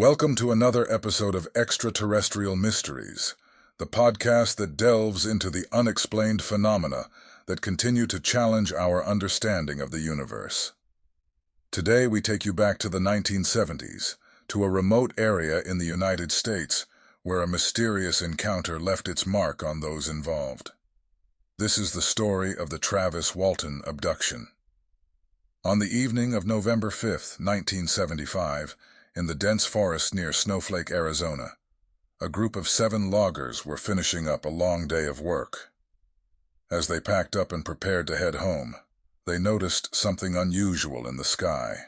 Welcome to another episode of Extraterrestrial Mysteries, the podcast that delves into the unexplained phenomena that continue to challenge our understanding of the universe. Today we take you back to the 1970s, to a remote area in the United States where a mysterious encounter left its mark on those involved. This is the story of the Travis Walton abduction. On the evening of November 5, 1975, in the dense forest near Snowflake, Arizona, a group of 7 loggers were finishing up a long day of work. As they packed up and prepared to head home, they noticed something unusual in the sky.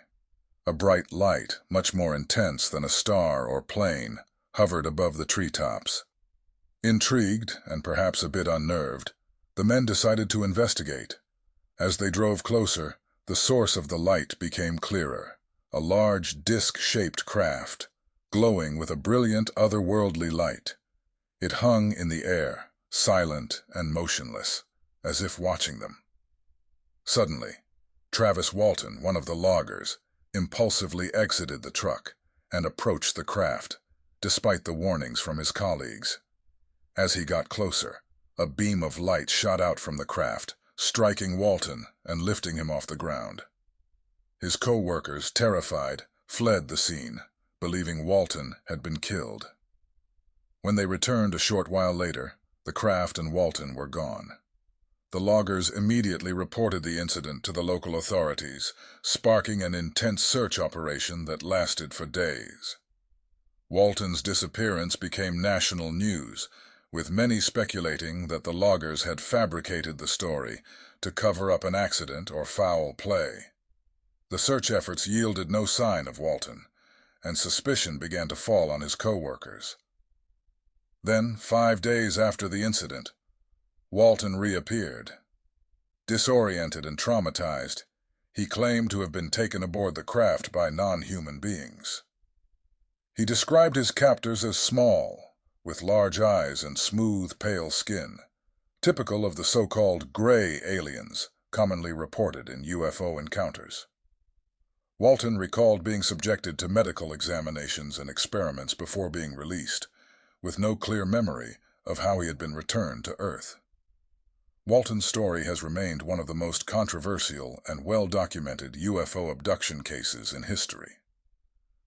A bright light, much more intense than a star or plane, hovered above the treetops. Intrigued, and perhaps a bit unnerved, the men decided to investigate. As they drove closer, the source of the light became clearer. A large, disc-shaped craft, glowing with a brilliant, otherworldly light. It hung in the air, silent and motionless, as if watching them. Suddenly, Travis Walton, one of the loggers, impulsively exited the truck and approached the craft, despite the warnings from his colleagues. As he got closer, a beam of light shot out from the craft, striking Walton and lifting him off the ground. His co-workers, terrified, fled the scene, believing Walton had been killed. When they returned a short while later, the craft and Walton were gone. The loggers immediately reported the incident to the local authorities, sparking an intense search operation that lasted for days. Walton's disappearance became national news, with many speculating that the loggers had fabricated the story to cover up an accident or foul play. The search efforts yielded no sign of Walton, and suspicion began to fall on his co-workers. Then, 5 days after the incident, Walton reappeared. Disoriented and traumatized, he claimed to have been taken aboard the craft by non-human beings. He described his captors as small, with large eyes and smooth, pale skin, typical of the so-called gray aliens commonly reported in UFO encounters. Walton recalled being subjected to medical examinations and experiments before being released, with no clear memory of how he had been returned to Earth. Walton's story has remained one of the most controversial and well-documented UFO abduction cases in history.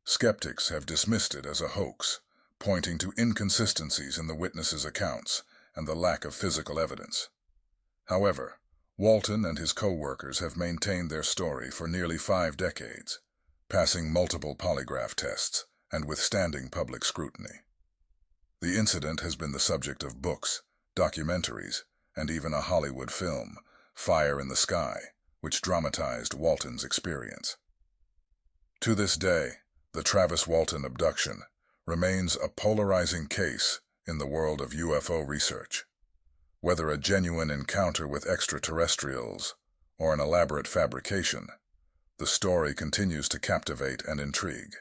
Skeptics have dismissed it as a hoax, pointing to inconsistencies in the witnesses' accounts and the lack of physical evidence. However, Walton and his co-workers have maintained their story for nearly 5 decades, passing multiple polygraph tests and withstanding public scrutiny. The incident has been the subject of books, documentaries, and even a Hollywood film, Fire in the Sky, which dramatized Walton's experience. To this day, the Travis Walton abduction remains a polarizing case in the world of UFO research. Whether a genuine encounter with extraterrestrials or an elaborate fabrication, the story continues to captivate and intrigue.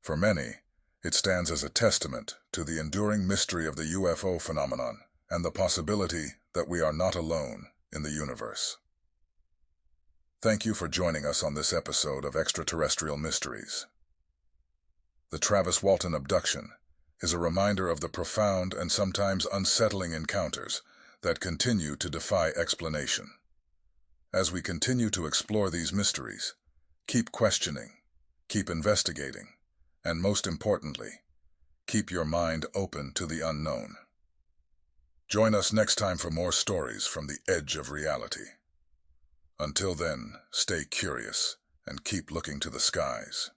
For many, it stands as a testament to the enduring mystery of the UFO phenomenon and the possibility that we are not alone in the universe. Thank you for joining us on this episode of Extraterrestrial Mysteries. The Travis Walton abduction is a reminder of the profound and sometimes unsettling encounters that continue to defy explanation. As we continue to explore these mysteries, keep questioning, keep investigating, and most importantly, keep your mind open to the unknown. Join us next time for more stories from the edge of reality. Until then, stay curious and keep looking to the skies.